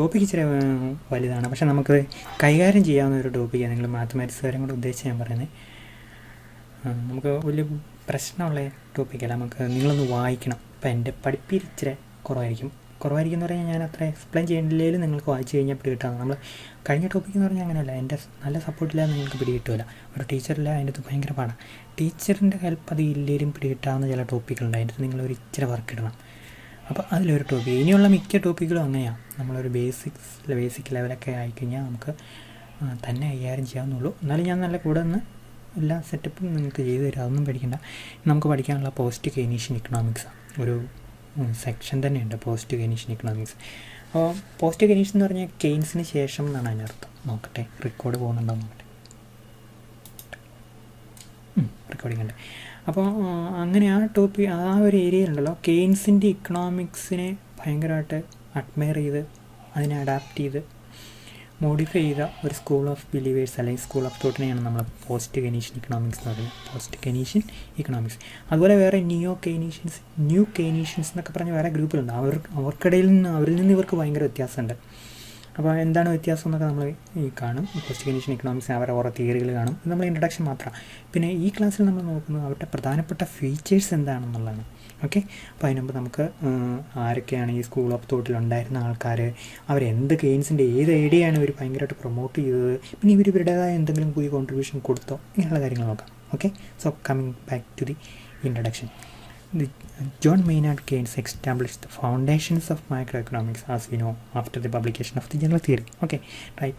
Topic ഇച്ചിരി വലുതാണ്, പക്ഷേ നമുക്ക് കൈകാര്യം ചെയ്യാവുന്ന ഒരു ടോപ്പിക്കാണ്. നിങ്ങൾ മാത്തമാറ്റിക്സുകാരും കൂടെ ഉദ്ദേശിച്ച് ഞാൻ പറയുന്നത്. നമുക്ക് വലിയ പ്രശ്നമുള്ള ടോപ്പിക്കല്ല, നമുക്ക് നിങ്ങളൊന്ന് വായിക്കണം. അപ്പോൾ എൻ്റെ പഠിപ്പിൽ ഇച്ചിരി കുറവായിരിക്കും എന്ന് പറഞ്ഞാൽ ഞാൻ അത്ര എക്സ്പ്ലെയിൻ ചെയ്യേണ്ടില്ലേലും നിങ്ങൾക്ക് വായിച്ച് കഴിഞ്ഞാൽ പിടികിട്ടാണ്. നമ്മൾ കഴിഞ്ഞ ടോപ്പിക്ക് എന്ന് പറഞ്ഞാൽ അങ്ങനെയല്ല, എൻ്റെ നല്ല സപ്പോർട്ടില്ലാതെ നിങ്ങൾക്ക് പിടികിട്ടില്ല. ഒരു ടീച്ചറില്ല, അതിൻ്റെ അത് ഭയങ്കര പാടാണ്. ടീച്ചറിൻ്റെ ഹെൽപ്പ് അത് ഇല്ലേലും പിടികിട്ടാവുന്ന ചില ടോപ്പിക്കുകളുണ്ട്, അതിൻ്റെ നിങ്ങൾ ഒരു ഇച്ചിരി വർക്ക് ഇടണം. അപ്പോൾ അതിലൊരു ടോപ്പിക്ക്. ഇനിയുള്ള മിക്ക ടോപ്പിക്കുകളും അങ്ങനെയാണ്. നമ്മളൊരു ബേസിക് ലെവലൊക്കെ ആയിക്കഴിഞ്ഞാൽ നമുക്ക് തന്നെ കൈകാര്യം ചെയ്യാവുന്നുള്ളൂ. എന്നാലും ഞാൻ നല്ല കൂടെ നിന്ന് എല്ലാ സെറ്റപ്പും നിങ്ങൾക്ക് ചെയ്തു തരാം, അതൊന്നും പഠിക്കേണ്ട. നമുക്ക് പഠിക്കാനുള്ള പോസ്റ്റ് കെയ്നീഷ്യൻ ഇക്കണോമിക്സാണ്, ഒരു സെക്ഷൻ തന്നെയുണ്ട് പോസ്റ്റ് കെയ്നീഷ്യൻ ഇക്കണോമിക്സ്. അപ്പോൾ പോസ്റ്റ് കെയ്നീഷ്യൻ എന്ന് പറഞ്ഞാൽ കെയ്ൻസിന് ശേഷം എന്നാണ് അതിനർത്ഥം. നോക്കട്ടെ, റെക്കോർഡ് പോകുന്നുണ്ടോ നോക്കട്ടെ. റെക്കോർഡിംഗ് ഉണ്ട്. അപ്പോൾ അങ്ങനെ ആ ഒരു ഏരിയയിലുണ്ടല്ലോ, കെയ്ൻസിൻ്റെ ഇക്കണോമിക്സിനെ ഭയങ്കരമായിട്ട് അഡ്മയർ ചെയ്ത് അതിനെ അഡാപ്റ്റ് ചെയ്ത് മോഡിഫൈ ചെയ്ത ഒരു സ്കൂൾ ഓഫ് ബിലീവേഴ്സ് അല്ലെങ്കിൽ സ്കൂൾ ഓഫ് തോട്ടിനെയാണ് നമ്മൾ പോസ്റ്റ് കെയ്നീഷ്യൻ ഇക്കണോമിക്സ് എന്ന് പറയുന്നത്. Post Keynesian economics. അതുപോലെ വേറെ ന്യൂ കെയ്നീഷ്യൻസ് എന്നൊക്കെ പറഞ്ഞ് വേറെ ഗ്രൂപ്പിലുണ്ട്. അവരിൽ നിന്ന് ഇവർക്ക് ഭയങ്കര വ്യത്യാസമുണ്ട്. അപ്പോൾ എന്താണ് വ്യത്യാസം എന്നൊക്കെ നമ്മൾ ഈ കാണും. പോസ്റ്റ് കെയ്നീഷ്യൻ ഇക്കണോമിക്സ് അവരുടെ ഓരോ തിയറികൾ കാണും. ഇത് നമ്മൾ ഇൻട്രഡക്ഷൻ മാത്രമാണ്. പിന്നെ ഈ ക്ലാസ്സിൽ നമ്മൾ നോക്കുന്നത് അവരുടെ പ്രധാനപ്പെട്ട ഫീച്ചേഴ്സ് എന്താണെന്നുള്ളതാണ്. ഓക്കെ, അപ്പോൾ അതിനുമുമ്പ് നമുക്ക് ആരൊക്കെയാണ് ഈ സ്കൂൾ ഓഫ് തോട്ടിലുണ്ടായിരുന്ന ആൾക്കാർ, അവരെന്ത് കെയ്ൻസിൻ്റെ ഏത് ഐഡിയയാണ് ഇവർ ഭയങ്കരമായിട്ട് പ്രൊമോട്ട് ചെയ്തത്, പിന്നെ ഇവരുടേതായ എന്തെങ്കിലും പുതിയ കോൺട്രിബ്യൂഷൻ കൊടുത്തോ, ഇങ്ങനെയുള്ള കാര്യങ്ങൾ നോക്കാം. Okay, so coming back to the introduction. John Maynard Keynes established the foundations of microeconomics, as we know, after the publication of the general theory. Okay, right.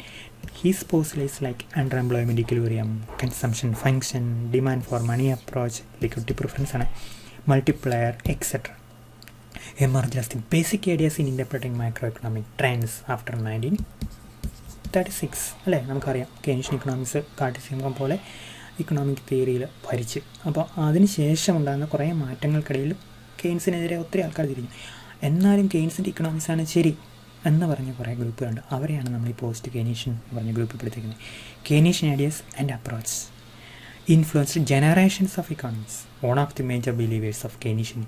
His postulates like underemployment equilibrium, consumption function, demand for money approach, liquidity preference, multiplier, etc. emerged as the basic ideas in interpreting microeconomic trends after 1936. അല്ലേ, നമുക്കറിയാം കെയ്ൻഷ്യൻ economics കാർട്ടീസിയം പോലെ economic തിയറിയിൽ ഭരിച്ച്. അപ്പോൾ അതിന് ശേഷം ഉണ്ടാകുന്ന കുറേ മാറ്റങ്ങൾക്കിടയിൽ കെയ്ൻസിനെതിരെ ഒത്തിരി ആൾക്കാർ തിരിഞ്ഞു. എന്നാലും കെയ്ൻസിൻ്റെ ഇക്കണോമിക്സാണ് ശരി എന്ന് പറഞ്ഞ കുറേ ഗ്രൂപ്പുകളുണ്ട്. അവരെയാണ് നമ്മൾ ഈ പോസ്റ്റ് കെയ്നീഷ്യൻ പറഞ്ഞ ഗ്രൂപ്പിൽ പെടുത്തിക്കുന്നത്. Keynesian ideas and approach influenced generations of economics. One of the major believers of Keynesian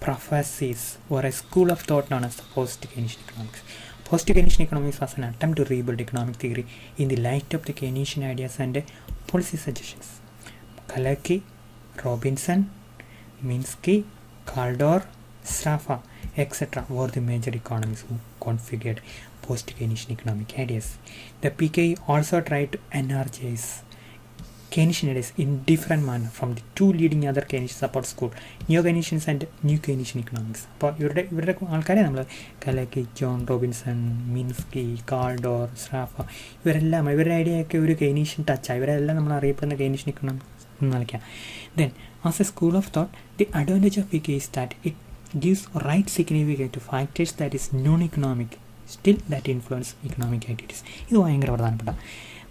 prophecies or a school of thought known as the post-Keynesian economics. Post-Keynesian economics was an attempt to rebuild economic theory in the light of the Keynesian ideas and policy suggestions. Kalecki, Robinson, Minsky, Kaldor, Sraffa, etc. were the major economists who configured post-Keynesian economic ideas. The PKE also tried to energize Keynesian ideas in different manner from the two leading other Keynesian support school, Neo-Keynesians and New Keynesian economics. അപ്പോൾ ഇവരുടെ ആൾക്കാരെ നമ്മൾ കലക്കി, John Robinson, Minsky, കാൾഡോർ, സ്രാഫ, ഇവരുടെ ഐഡിയയൊക്കെ ഒരു Keynesian ടച്ചാണ്. ഇവരെല്ലാം നമ്മൾ അറിയപ്പെടുന്ന കെയ്നീഷ്യൻ ഇക്കണോമിക്സ് എന്ന് വിളിക്കാം. Then as A school of thought, the advantage of PKE is that it gives right significance to factors that is non-economic still that influence economic activities. ഇത് ഭയങ്കര പ്രധാനപ്പെട്ട.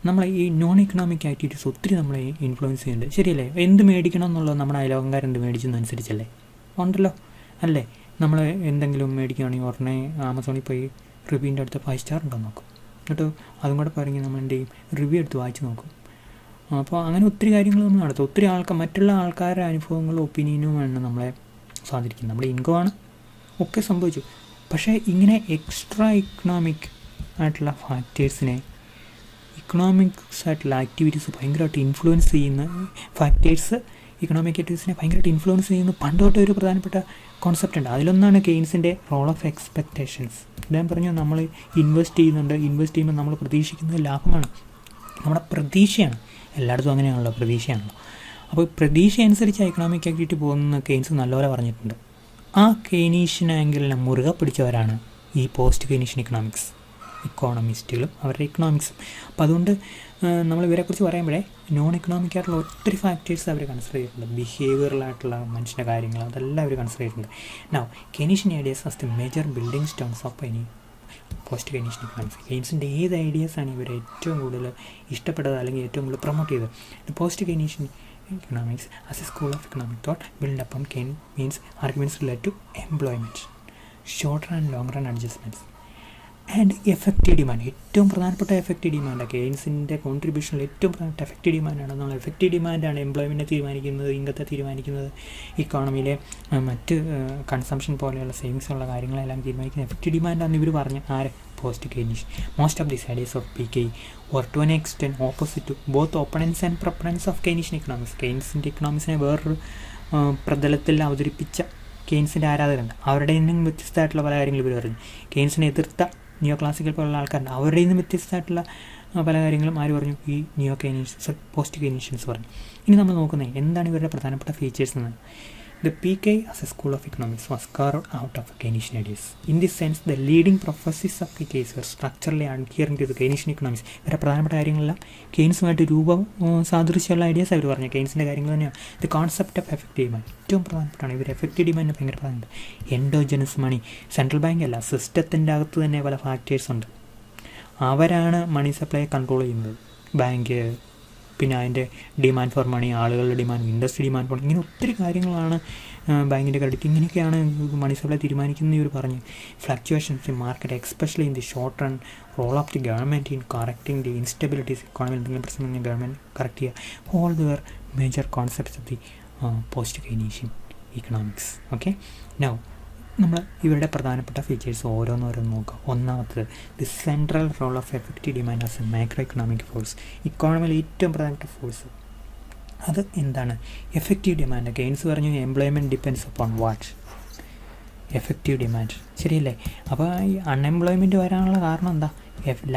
നമ്മൾ ഈ നോൺ ഇക്കണോമിക് ആക്ടിവിറ്റീസ് ഒത്തിരി നമ്മളെ influence ചെയ്യുന്നുണ്ട്. ശരിയല്ലേ? എന്ത് മേടിക്കണം എന്നുള്ളത് നമ്മുടെ അയലോകംകാരെന്ത് മേടിച്ചെന്നനുസരിച്ചല്ലേ ഉണ്ടല്ലോ, അല്ലേ? നമ്മൾ എന്തെങ്കിലും മേടിക്കുകയാണെങ്കിൽ ഉടനെ ആമസോണിൽ പോയി റിവ്യൂവിൻ്റെ അടുത്ത് 5 സ്റ്റാർ ഉണ്ടോ നോക്കും, എന്നിട്ട് അതും കൂടെ പറഞ്ഞ് നമ്മൾ എന്ത് ചെയ്യും, റിവ്യൂ എടുത്ത് വായിച്ച് നോക്കും. അപ്പോൾ അങ്ങനെ ഒത്തിരി കാര്യങ്ങൾ നമ്മൾ നടത്തും. ഒത്തിരി മറ്റുള്ള ആൾക്കാരുടെ അനുഭവങ്ങളും ഒപ്പീനിയനുമാണ് നമ്മളെ സ്വാധീനിക്കുന്നത്. നമ്മുടെ ഇൻകമാണ് ഒക്കെ സംഭവിച്ചു. പക്ഷേ ഇങ്ങനെ എക്സ്ട്രാ ഇക്കണോമിക് ആയിട്ടുള്ള ഫാക്ടേഴ്സിനെ, ഇക്കണോമിക്സ് ആയിട്ടുള്ള ആക്ടിവിറ്റീസ് ഭയങ്കരമായിട്ട് ഇൻഫ്ലുവൻസ് ചെയ്യുന്ന ഫാക്ടേഴ്സ്, ഇക്കണോമിക് ആക്ടിവിറ്റീസിനെ ഭയങ്കരമായിട്ട് ഇൻഫ്ലുവൻസ് ചെയ്യുന്ന പണ്ടോട്ട് ഒരു പ്രധാനപ്പെട്ട കോൺസെപ്റ്റ് ഉണ്ട്. അതിലൊന്നാണ് കെയ്ൻസിൻ്റെ റോൾ ഓഫ് എക്സ്പെക്റ്റേഷൻസ്. അദ്ദേഹം പറഞ്ഞു, നമ്മൾ ഇൻവെസ്റ്റ് ചെയ്യുമ്പോൾ നമ്മൾ പ്രതീക്ഷിക്കുന്നത് ലാഭമാണ്, നമ്മുടെ പ്രതീക്ഷയാണ്. എല്ലായിടത്തും അങ്ങനെയാണല്ലോ, പ്രതീക്ഷയാണല്ലോ. അപ്പോൾ പ്രതീക്ഷ അനുസരിച്ച് എക്കണോമിക് ആക്ടിവിറ്റി പോകുന്ന കെയ്ൻസ് നല്ലപോലെ പറഞ്ഞിട്ടുണ്ട്. ആ കെയ്നീഷ്യൻ ആംഗിളിനെ മുറുകെ പിടിച്ചവരാണ് ഈ പോസ്റ്റ് കെയ്നീഷ്യൻ ഇക്കോണമിസ്റ്റുകളും അവരുടെ ഇക്കണോമിക്സും. അപ്പോൾ അതുകൊണ്ട് നമ്മൾ ഇവരെക്കുറിച്ച് പറയുമ്പോഴേ നോൺ എക്കണോമിക് ആയിട്ടുള്ള ഒത്തിരി ഫാക്ടേഴ്സ് അവർ കൺസിഡർ ചെയ്തിട്ടുണ്ട്. ബിഹേവിയറലായിട്ടുള്ള മനുഷ്യൻ്റെ കാര്യങ്ങൾ അതെല്ലാം അവർ കൺസിഡർ ചെയ്തിട്ടുണ്ട്. Now Keynesian ideas as the major building stones of any post Keynesian economics. കെയ്ൻസിൻ്റെ ഏത് ഐഡിയാസാണ് ഇവർ ഏറ്റവും കൂടുതൽ ഇഷ്ടപ്പെട്ടത് അല്ലെങ്കിൽ ഏറ്റവും കൂടുതൽ പ്രൊമോട്ട് ചെയ്തത്? Post Keynesian economics as a school of economic thought built upon Keynes means arguments related to employment, short and long run adjustments and effective demand. ഏറ്റവും പ്രധാനപ്പെട്ട എഫക്റ്റീവ് ഡിമാൻഡാണ് കെയ്ൻസിൻ്റെ കോൺട്രിബ്യൂഷനിൽ ഏറ്റവും പ്രധാനപ്പെട്ട എഫക്റ്റീവ് ഡിമാൻഡാണ്. നമ്മൾ എഫക്റ്റീവ് ഡിമാൻഡാണ് എംപ്ലോയ്മെൻറ്റ് തീരുമാനിക്കുന്നത്, ഇൻകത്തെ തീരുമാനിക്കുന്നത്, ഇക്കോണമിയിലെ മറ്റ് കൺസംഷൻ പോലെയുള്ള സേവിങ്സ് ഉള്ള കാര്യങ്ങളെല്ലാം തീരുമാനിക്കുന്നത് എഫക്റ്റീവ് ഡിമാൻഡാണെന്ന് ഇവർ പറഞ്ഞ് post-Keynesian. Most of these ideas of PK were to an extent opposite to both opponents and proponents of Keynesian economics. കെയ്ൻസിൻ്റെ ഇക്കണോമിക്സിനെ വേറൊരു പ്രതലത്തിൽ അവതരിപ്പിച്ച കെയ്ൻസിൻ്റെ ആരാധകരുണ്ട്. അവരുടെ നിന്നും വ്യത്യസ്തമായിട്ടുള്ള പല കാര്യങ്ങൾ ഇവർ പറഞ്ഞു. കെയ്ൻസിനെ എതിർത്ത നിയോ ക്ലാസിക്കൽ പോലുള്ള ആൾക്കാരുണ്ട്. അവരുടെ നിന്നും വ്യത്യസ്തമായിട്ടുള്ള പല കാര്യങ്ങളും ആര് പറഞ്ഞു? ഈ നിയോ കെയ്നീഷ്യൻസ്, പോസ്റ്റ് കെയ്നീഷ്യൻസ് പറഞ്ഞു. ഇനി നമ്മൾ നോക്കുന്നത് എന്താണ് ഇവരുടെ പ്രധാനപ്പെട്ട ഫീച്ചേഴ്സ് എന്ന്. The PK as a school of economics was carved out of Keynesian ideas. In this sense, the leading prophecies of PKs were structurally adhering to the Keynesian economics. ഇവരുടെ പ്രധാനപ്പെട്ട കാര്യങ്ങളെല്ലാം കെയ്ൻസുമായിട്ട് രൂപം സാദൃശ്യമുള്ള ഐഡിയാസ് അവർ പറഞ്ഞു. കെയ്ൻസിൻ്റെ കാര്യങ്ങൾ തന്നെയാണ്. The concept of effective demand ഏറ്റവും പ്രധാനപ്പെട്ടാണ്. ഇവർ എഫക്റ്റീവ് ഡിമാൻഡ് ഭയങ്കര പ്രധാനമുണ്ട്. എൻഡോജനസ് മണി, സെൻട്രൽ ബാങ്ക് അല്ല, സിസ്റ്റത്തിൻ്റെ അകത്ത് തന്നെ പല ഫാക്ടേഴ്സ് ഉണ്ട്. അവരാണ് മണി സപ്ലൈ കൺട്രോൾ ചെയ്യുന്നത്. ബാങ്ക്, പിന്നെ അതിൻ്റെ ഡിമാൻഡ് ഫോർ മണി, ആളുകളുടെ ഡിമാൻഡ്, ഇൻഡസ്ട്രി ഡിമാൻഡ് ഫോർ, ഇങ്ങനെ ഒത്തിരി കാര്യങ്ങളാണ് ബാങ്കിൻ്റെ ക്രെഡിറ്റ്, ഇങ്ങനെയൊക്കെയാണ് മണി സപ്ലൈ തീരുമാനിക്കുന്നത് ഇവർ പറഞ്ഞു. Fluctuations in market especially in the short run, role of the government in correcting the instabilities, economy എന്തെങ്കിലും പ്രശ്നം ഗവൺമെൻറ് കറക്റ്റ് ചെയ്യുക. All other major concepts of the post Keynesian economics. Okay, now നമ്മൾ ഇവരുടെ പ്രധാനപ്പെട്ട features ഓരോന്നോരോന്ന് നോക്കാം. ഒന്നാമത്തത് the central role of effective demand as a micro economic force. ഇക്കോണമിയിൽ ഏറ്റവും പ്രധാനപ്പെട്ട ഫോഴ്സ് അത് എന്താണ്? Effective demand. കെയ്ൻസ് പറഞ്ഞു employment depends upon what? Effective demand, ശരിയല്ലേ? അപ്പോൾ ഈ അൺഎംപ്ലോയ്മെൻറ്റ് വരാനുള്ള കാരണം എന്താ?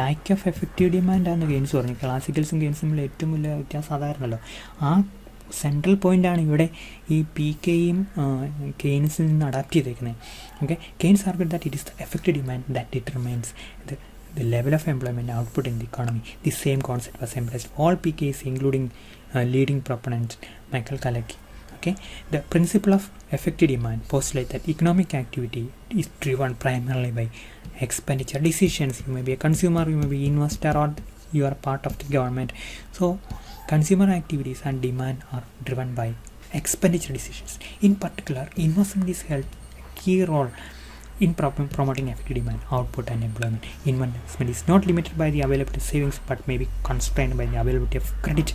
ലാക്ക് ഓഫ് എഫക്റ്റീവ് ഡിമാൻഡാണെന്ന് കെയ്ൻസ് പറഞ്ഞു. ക്ലാസിക്കൽസും കെയ്ൻസും തമ്മിൽ ഏറ്റവും വലിയ വ്യത്യാസം അതായിരുന്നല്ലോ. ആ സെൻട്രൽ പോയിൻ്റാണ് ഇവിടെ ഈ പി കെയും കെയ്ൻസിൽ നിന്ന് അഡാപ്റ്റ് ചെയ്തേക്കുന്നത്. Okay, Keynes argued that it is the effective demand that determines the level of employment output in the economy. The same concept was embraced all PKs including leading proponent Michael Kalecki. Okay, the principle of effective demand postulates that economic activity is driven primarily by expenditure decisions. You may be a consumer, you may be investor, or you are part of the government. So consumer activities and demand are driven by expenditure decisions. In particular, investment is held a key role in promoting effective demand, output and employment. Investment is not limited by the availability of savings but may be constrained by the availability of credit.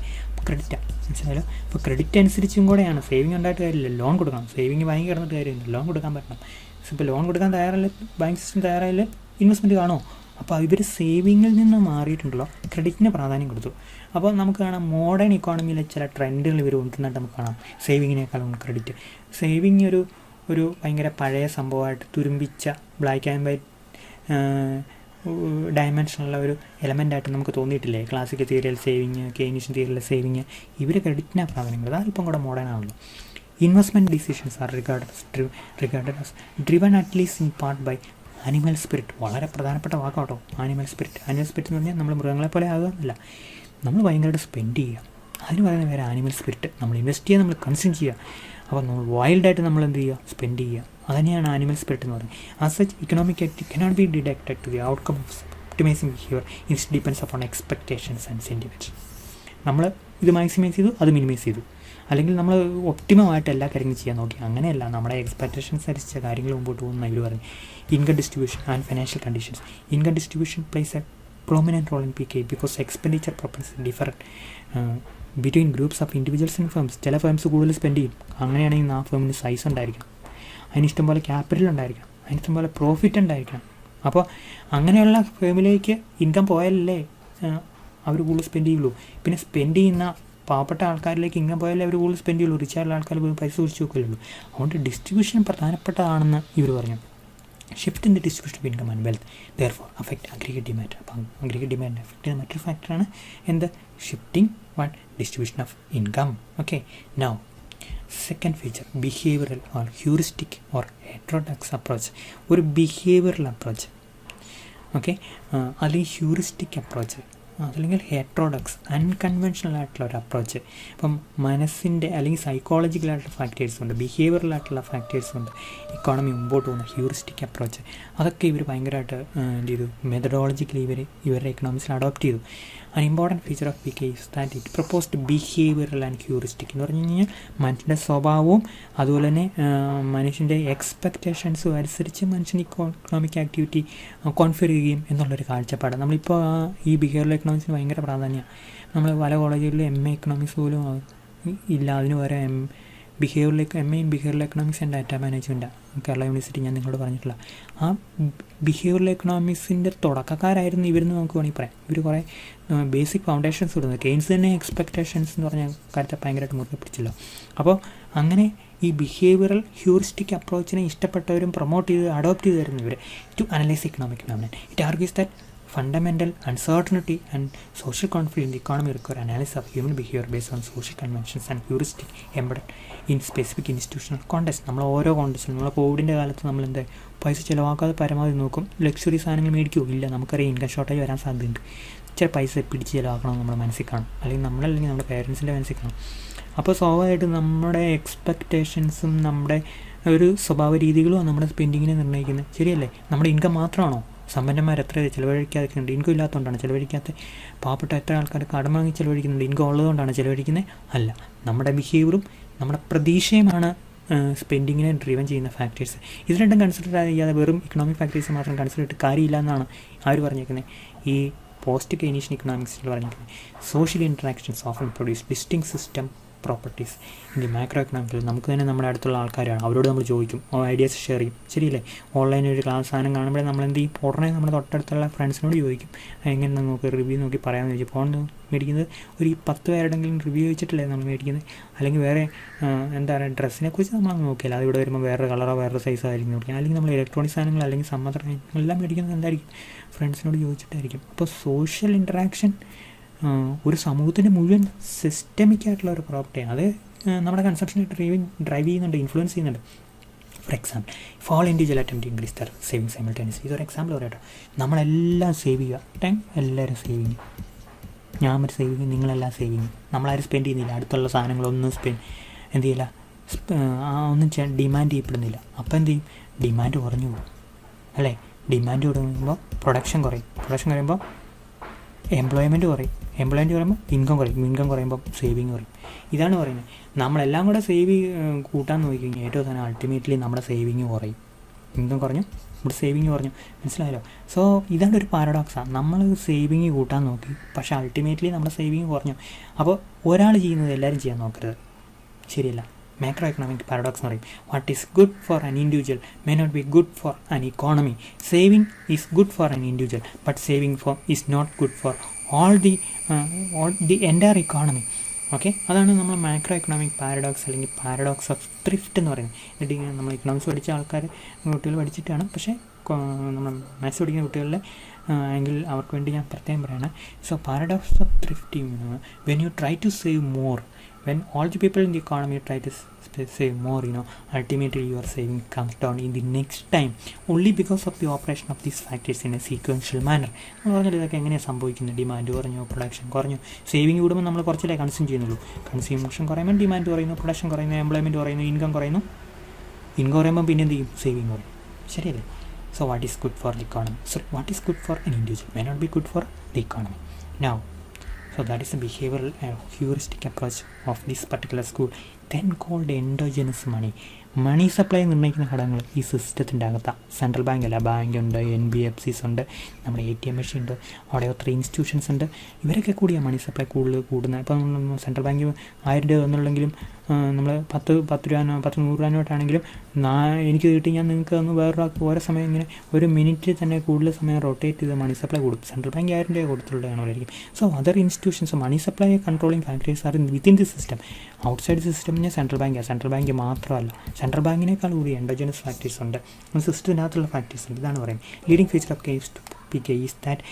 Credit മനസ്സിലായാലോ? ഇപ്പോൾ credit അനുസരിച്ചും കൂടെയാണ്. Saving ഉണ്ടായിട്ട് കാര്യമില്ല, loan കൊടുക്കണം. Saving bank കിടന്നിട്ട് കാര്യമില്ല, loan കൊടുക്കാൻ പറ്റണം. ഇപ്പോൾ ലോൺ കൊടുക്കാൻ തയ്യാറല്ല, ബാങ്ക് സിസ്റ്റം തയ്യാറായില്ല, ഇൻവെസ്റ്റ്മെൻറ്റ് കാണുമോ? അപ്പോൾ ഇവർ സേവിങ്ങിൽ നിന്ന് മാറിയിട്ടുണ്ടല്ലോ, ക്രെഡിറ്റിന് പ്രാധാന്യം കൊടുത്തു. അപ്പോൾ നമുക്ക് കാണാം മോഡേൺ ഇക്കോണമിയിലെ ചില ട്രെൻഡുകൾ ഇവർ കൊണ്ടുവന്നിട്ട് നമുക്ക് കാണാം. സേവിങ്ങിനേക്കാളും ക്രെഡിറ്റ്. സേവിങ് ഒരു ഭയങ്കര പഴയ സംഭവമായിട്ട് തുരുമ്പിച്ച ബ്ലാക്ക് ആൻഡ് വൈറ്റ് ഡയമെൻഷനുള്ള ഒരു എലമെൻ്റായിട്ട് നമുക്ക് തോന്നിയിട്ടില്ലേ? ക്ലാസിക്കൽ തിയറിയിൽ സേവിങ്, കെയ്നീഷ്യൻ തിയറിയിലെ സേവിങ്, ഇവർ ക്രെഡിറ്റിനാണ് പ്രാധാന്യം കൊടുത്തത്. അല്പം കൂടെ മോഡേൺ ആണല്ലോ. Investment decisions are regarded as driven at least in part by animal spirit. വളരെ പ്രധാനപ്പെട്ട വാക്കാട്ടോ ആനിമൽ സ്പിരിറ്റ്. ആനിമൽ സ്പിരിറ്റ് എന്ന് പറഞ്ഞാൽ നമ്മൾ മൃഗങ്ങളെ പോലെ ആകുന്നില്ല, നമ്മൾ ഭയങ്കരമായിട്ട് സ്പെൻഡ് ചെയ്യുക, അതിന് പറയുന്ന വേറെ ആനിമൽ സ്പിരിറ്റ്. നമ്മൾ ഇൻവെസ്റ്റ് ചെയ്യുക, നമ്മൾ കൺസ്യൂം ചെയ്യുക. അപ്പോൾ നമ്മൾ വൈൽഡായിട്ട് നമ്മൾ എന്ത് ചെയ്യുക? സ്പെൻഡ് ചെയ്യുക. അതുതന്നെയാണ് ആനിമൽ സ്പിരിറ്റ് എന്ന് പറയുന്നത്. As such economic activity cannot be deducted to the outcome of optimising behaviour. It's depends upon expectations and sentiments. നമ്മൾ ഇത് മാക്സിമൈസ് ചെയ്തു, അത് മിനിമൈസ് ചെയ്തു, അല്ലെങ്കിൽ നമ്മൾ ഒപ്റ്റിമമായിട്ട് എല്ലാ കാര്യങ്ങളും ചെയ്യാൻ നോക്കി. അങ്ങനെയല്ല, നമ്മുടെ എക്സ്പെക്ടേഷൻസ് അനുസരിച്ച കാര്യങ്ങൾ മുമ്പോട്ട് പോകുന്ന ഇവർ പറഞ്ഞു. Income distribution and financial conditions. Income distribution place A prominent role in PK because expenditure propensities differ between groups of individuals and firms. ചില ഫേംസ് കൂടുതൽ സ്പെൻഡ് ചെയ്യും, അങ്ങനെയാണെങ്കിൽ ആ ഫേമിന് സൈസ് ഉണ്ടായിരിക്കണം, അതിന് ഇഷ്ടംപോലെ ക്യാപിറ്റൽ ഉണ്ടായിരിക്കണം, അതിന് ഇഷ്ടംപോലെ പ്രോഫിറ്റ് ഉണ്ടായിരിക്കണം. അപ്പോൾ അങ്ങനെയുള്ള ഫേമിലേക്ക് ഇൻകം പോയാലല്ലേ അവർ കൂടുതൽ സ്പെൻഡ് ചെയ്യുള്ളൂ. പിന്നെ സ്പെൻഡ് ചെയ്യുന്ന പാവപ്പെട്ട ആൾക്കാരിലേക്ക് ഇൻകം പോയാലേ അവർ കൂടുതൽ സ്പെൻഡ് ചെയ്യുള്ളൂ. റിച്ചായുള്ള ആൾക്കാർ പോയി പൈസ സൂക്ഷിച്ച് നോക്കില്ലല്ലോ. അതുകൊണ്ട് ഡിസ്ട്രിബ്യൂഷൻ പ്രധാനപ്പെട്ടതാണെന്ന് ഇവർ പറഞ്ഞു. Shift in the distribution of income and wealth therefore affect aggregate demand. അപ്പം അഗ്രിഗേറ്റ് ഡിമാൻഡ് അഫക്റ്റ് ചെയ്യുന്ന മറ്റൊരു ഫാക്ടറാണ് എന്ത്? Shifting what? Distribution of income. Okay, now second feature behavioural or heuristic or heterodox approach. ഒരു behavioural approach, okay, അല്ലെങ്കിൽ heuristic approach, അതല്ലെങ്കിൽ heterodox unconventional ആയിട്ടുള്ള ഒരു അപ്രോച്ച്. ഇപ്പം മനസ്സിൻ്റെ അല്ലെങ്കിൽ സൈക്കോളജിക്കലായിട്ടുള്ള ഫാക്ടേഴ്സ് ഉണ്ട്, ബിഹേവിയറലായിട്ടുള്ള ഫാക്ടേഴ്സ് ഉണ്ട്. ഇക്കോണമി മുമ്പോട്ട് പോകുന്ന ഹ്യൂറിസ്റ്റിക് അപ്രോച്ച്, അതൊക്കെ ഇവർ ഭയങ്കരമായിട്ട് എന്ത് ചെയ്തു? മെത്തഡോളജിക്കലി ഇവരുടെ എക്കണോമിക്സിൽ അഡോപ്റ്റ് ചെയ്തു. an important feature of PK is that it proposed behavioral and heuristic എന്ന് പറഞ്ഞു കഴിഞ്ഞാൽ മനുഷ്യൻ്റെ സ്വഭാവവും അതുപോലെ തന്നെ മനുഷ്യൻ്റെ എക്സ്പെക്റ്റേഷൻസും അനുസരിച്ച് മനുഷ്യൻ ഇക്കോണമിക് ആക്ടിവിറ്റി കോൺഫിഗർ ചെയ്യുകയും എന്നുള്ളൊരു കാഴ്ചപ്പാട്. നമ്മളിപ്പോൾ ഈ ബിഹേവിയറൽ എക്കണോമിക്സിന് ഭയങ്കര പ്രാധാന്യമാണ്. നമ്മൾ പല കോളേജുകളിലും MA എക്കണോമിക്സ് പോലും ഇല്ല, അതിന് പകരം ബിഹേവിയറിലേക്ക് MA in behavioural economics and data management Kerala university ഞാൻ നിങ്ങളോട് പറഞ്ഞിട്ടുള്ള ആ ബിഹേവിയറൽ എക്കണോമിക്സിൻ്റെ തുടക്കക്കാരായിരുന്നു ഇവരെന്ന് നമുക്ക് വേണമെങ്കിൽ പറയാം. ഇവർ കുറേ ബേസിക് ഫൗണ്ടേഷൻസ് ഇടുന്നത്. കെയ്ൻസ് തന്നെ എക്സ്പെക്റ്റേഷൻസ് എന്ന് പറഞ്ഞ കാര്യത്തെ ഭയങ്കരമായിട്ട് മുറുകെ പിടിച്ചല്ലോ. അപ്പോൾ അങ്ങനെ ഈ ബിഹേവിയറൽ ഹ്യൂറിസ്റ്റിക് അപ്രോച്ചിനെ ഇഷ്ടപ്പെട്ടവരും പ്രൊമോട്ട് ചെയ്ത് അഡോപ്റ്റ് ചെയ്ത് വരുന്നവർ to analyse economic phenomenon. It argues that fundamental uncertainty and social conflict in the economy require analysis of human behavior based on social conventions and heuristic embedded in specific institutional context. നമ്മൾ ഓരോ കോണ്ടസ്റ്റിലും നമ്മൾ കോവിഡിൻ്റെ കാലത്ത് നമ്മൾ എന്താ പൈസ ചിലവാക്കാതെ പരമാവധി നോക്കും. ലക്ഷറി സാധനങ്ങൾ മേടിക്കുമോ? ഇല്ല. നമുക്കറിയാം ഇൻകം ഷോർട്ടേജ് വരാൻ സാധ്യതയുണ്ട്. ഇച്ചിരി പൈസ പിടിച്ച് ചിലവാക്കണം നമ്മുടെ മനസ്സിൽ കാണും, അല്ലെങ്കിൽ നമ്മളല്ലെങ്കിൽ നമ്മുടെ പേരൻസിൻ്റെ മനസ്സിൽ കാണും. അപ്പോൾ സ്വാഭാവികമായിട്ടും നമ്മുടെ എക്സ്പെക്റ്റേഷൻസും നമ്മുടെ ഒരു സ്വഭാവ രീതികളും നമ്മുടെ സ്പെൻഡിങ്ങിനെ നിർണ്ണയിക്കുന്നത്. ശരിയല്ലേ? നമ്മുടെ ഇൻകം മാത്രമാണോ? സമ്പന്നന്മാർ എത്ര ചിലവഴിക്കാതൊക്കെയുണ്ട്. ഇൻകം ഇല്ലാത്തതുകൊണ്ടാണ് ചിലവഴിക്കാത്ത. പാവപ്പെട്ട എത്ര ആൾക്കാർ കടം വാങ്ങി ചിലവഴിക്കുന്നുണ്ട്. ഇൻകം ഉള്ളതുകൊണ്ടാണ് ചിലവഴിക്കുന്നത്? അല്ല, നമ്മുടെ ബിഹേവിയറും നമ്മുടെ പ്രതീക്ഷയുമാണ് സ്പെൻഡിങ്ങിനെ ഡ്രീവൻ ചെയ്യുന്ന ഫാക്ടേഴ്സ്. ഇത് രണ്ടും കൺസിഡർ ചെയ്യാതെ വെറും ഇക്കണോമിക് ഫാക്ടേഴ്സ് മാത്രം കൺസിഡർ ചെയ്തിട്ട് കാര്യമില്ല എന്നാണ് ആര് പറഞ്ഞേക്കുന്നത്? ഈ പോസ്റ്റ് കെയ്നീഷ്യൻ ഇക്കണോമിക്സിൽ പറഞ്ഞിരിക്കുന്നത്. Social interactions often produce distinct system properties in the micro എക്കണോമിക്കിൽ. നമുക്ക് തന്നെ നമ്മുടെ അടുത്തുള്ള ആൾക്കാരാണ്, അവരോട് നമ്മൾ ചോദിക്കും, ഐഡിയാസ് ഷെയർ ചെയ്യും. ശരിയല്ലേ? ഓൺലൈനിൽ ഒരു ക്ലാസ് സാധനം കാണുമ്പോഴേ നമ്മളെന്ത് ചെയ്യും? ഉടനെ നമ്മുടെ തൊട്ടടുത്തുള്ള ഫ്രണ്ട്സിനോട് ചോദിക്കും, എങ്ങനെ നോക്കി റിവ്യൂ നോക്കി പറയാമെന്ന് ചോദിച്ചു. ഫോൺ മേടിക്കുന്നത് ഒരു 10 പേരുടെങ്കിലും റിവ്യൂ ചോദിച്ചിട്ടല്ലേ നമ്മൾ മേടിക്കുന്നത്. അല്ലെങ്കിൽ വേറെ എന്താ പറയുക, ഡ്രസ്സിനെ കുറിച്ച് നമ്മൾ നോക്കിയാൽ അത് ഇവിടെ വരുമ്പോൾ വേറെ കളറോ വേറെ സൈസോ ആയിരിക്കും മേടിക്കുക. അല്ലെങ്കിൽ നമ്മൾ ഇലക്ട്രോണിക് സാധനങ്ങൾ അല്ലെങ്കിൽ സമ്മതം എല്ലാം മേടിക്കുന്നത് എന്തായിരിക്കും? ഫ്രണ്ട്സിനോട് ചോദിച്ചിട്ടായിരിക്കും. അപ്പോൾ സോഷ്യൽ ഇൻറ്ററാക്ഷൻ ഒരു സമൂഹത്തിൻ്റെ മുഴുവൻ സിസ്റ്റമിക്കായിട്ടുള്ള ഒരു പ്രോപ്പർട്ടിയാണ്. അത് നമ്മുടെ കൺസപ്ഷനെ ഡ്രൈവ് ചെയ്യുന്നുണ്ട്, ഇൻഫ്ലുവൻസ് ചെയ്യുന്നുണ്ട്. For example, fall individual attempt increase their saving simultaneously. ഇതൊരു എക്സാമ്പിൾ പറയട്ടോ. നമ്മളെല്ലാം സേവ് ചെയ്യുക. എല്ലാവരും സേവിങ്, ഞാൻ ഒരു സേവിങ്, നിങ്ങളെല്ലാം സേവിങ്. നമ്മളാരും സ്പെൻഡ് ചെയ്യുന്നില്ല. അടുത്തുള്ള സാധനങ്ങളൊന്നും എന്ത് ചെയ്യില്ല, ഒന്നും ഡിമാൻഡ് ചെയ്യപ്പെടുന്നില്ല. അപ്പോൾ എന്ത് ചെയ്യും? ഡിമാൻഡ് കുറഞ്ഞു പോകും അല്ലേ? ഡിമാൻഡ് കുറയുമ്പോൾ പ്രൊഡക്ഷൻ കുറയും. പ്രൊഡക്ഷൻ കുറയുമ്പോൾ എംപ്ലോയ്മെൻറ്റ് കുറയും. എംപ്ലോയ്മെൻറ്റ് കുറയുമ്പോൾ ഇൻകം കുറയും. ഇൻകം കുറയുമ്പോൾ സേവിങ് കുറയും. ഇതാണ് പറയുന്നത്. നമ്മളെല്ലാം കൂടെ കൂട്ടാൻ നോക്കിക്കഴിഞ്ഞാൽ ഏറ്റവും തന്നെ അൾട്ടിമേറ്റ്ലി നമ്മുടെ സേവിങ് കുറയും. ഇൻകം കുറഞ്ഞു, നമ്മുടെ സേവിങ് കുറഞ്ഞു. മനസ്സിലായല്ലോ? സോ ഇതാണ് ഒരു പാരഡോക്സാണ്. നമ്മൾ സേവിങ് കൂട്ടാൻ നോക്കി, പക്ഷേ അൾട്ടിമേറ്റ്ലി നമ്മുടെ സേവിങ് കുറഞ്ഞു. അപ്പോൾ ഒരാൾ ചെയ്യുന്നത് എല്ലാവരും ചെയ്യാൻ നോക്കരുത്. ശരിയല്ല. മാക്രോ എക്കണോമിക് പാരഡോക്സ് എന്ന് പറയും. What is good for an individual may not be good for an economy. Saving is good for an individual but saving is not good for all the entire economy. Okay, അതാണ് നമ്മൾ macroeconomic paradox അല്ലെങ്കിൽ paradox of thrift എന്ന് പറയുന്നത്. എന്നിട്ട് നമ്മൾ economics പഠിച്ച കുട്ടികൾ പഠിച്ചിട്ടാണ്. പക്ഷേ നമ്മൾ മാത്സ് പഠിക്കുന്ന കുട്ടികളിലെ എങ്കിൽ അവർക്ക് വേണ്ടി ഞാൻ പ്രത്യേകം പറയണം. So paradox of thrifting, when you try to save more, when all the people in the economy try to save more, ultimately your saving comes down in the next time only because of the operation of these factors in a sequential manner. നമ്മൾ പറഞ്ഞാൽ ഇതൊക്കെ എങ്ങനെയാണ് സംഭവിക്കുന്നത്? Demand കുറഞ്ഞു, production കുറഞ്ഞു. Saving കൂടുമ്പോൾ നമ്മൾ കുറച്ചിലേ consume ചെയ്യുന്നുള്ളൂ. കൺസ്യൂമേഷൻ കുറയുമ്പോൾ ഡിമാൻഡ് കുറയുന്നു, പ്രൊഡക്ഷൻ കുറയുന്നു, എംപ്ലോയ്മെൻറ്റ് കുറയുന്നു, ഇൻകം കുറയുന്നു. ഇൻകം കുറയുമ്പോൾ പിന്നെ എന്ത് ചെയ്യും? സേവിങ് കുറയും. ശരിയല്ലേ? So what is good for the economy? Sorry, what is good four an individual may not be good for the economy. Now, so that is the behavioral heuristic approach of this particular school, then called endogenous money. Money supply നിർണ്ണയിക്കുന്ന ഘടകങ്ങൾ ഈ സിസ്റ്റത്തിൻ്റെ അകത്താണ്. Central bank അല്ല, ബാങ്കുണ്ട്, NBFCs ഉണ്ട്, നമ്മുടെ ATM machine ഉണ്ട്, അവിടെ ഒത്തിരി ഇൻസ്റ്റിറ്റ്യൂഷൻസ് ഉണ്ട്. ഇവരൊക്കെ കൂടിയാണ് മണി സപ്ലൈ കൂടുന്നത്. ഇപ്പം സെൻട്രൽ ബാങ്ക് 1000 രൂപ എന്നുള്ളെങ്കിലും നമ്മൾ 10 രൂപ 100 രൂപ നോട്ടാണെങ്കിലും എനിക്ക് കിട്ടി ഞാൻ നിങ്ങൾക്ക് ഒന്ന് വേറൊരാൾക്ക് ഓരോ സമയം ഇങ്ങനെ ഒരു മിനിറ്റിൽ തന്നെ കൂടുതൽ സമയം റൊട്ടേറ്റ് ചെയ്ത് മണി സപ്ലൈ കൊടുക്കും. സെൻട്രൽ ബാങ്ക് 1000 രൂപ കൊടുത്തുള്ളതാണായിരിക്കും. So other institutions money supply controlling factors are within the system. Outside system central ബാങ്കാണ്. സെൻട്രൽ ബാങ്ക് മാത്രമല്ല, സെൻട്രൽ ബാങ്കിനേക്കാൾ കൂടി എൻഡോജനസ് ഫാക്ടേഴ്സ് ഉണ്ട്, സിസ്റ്റത്തിനകത്തുള്ള ഫാക്ടേഴ്സ് ഉണ്ട്. ഇതാണ് പറയുന്നത്. Leading feature of PK is that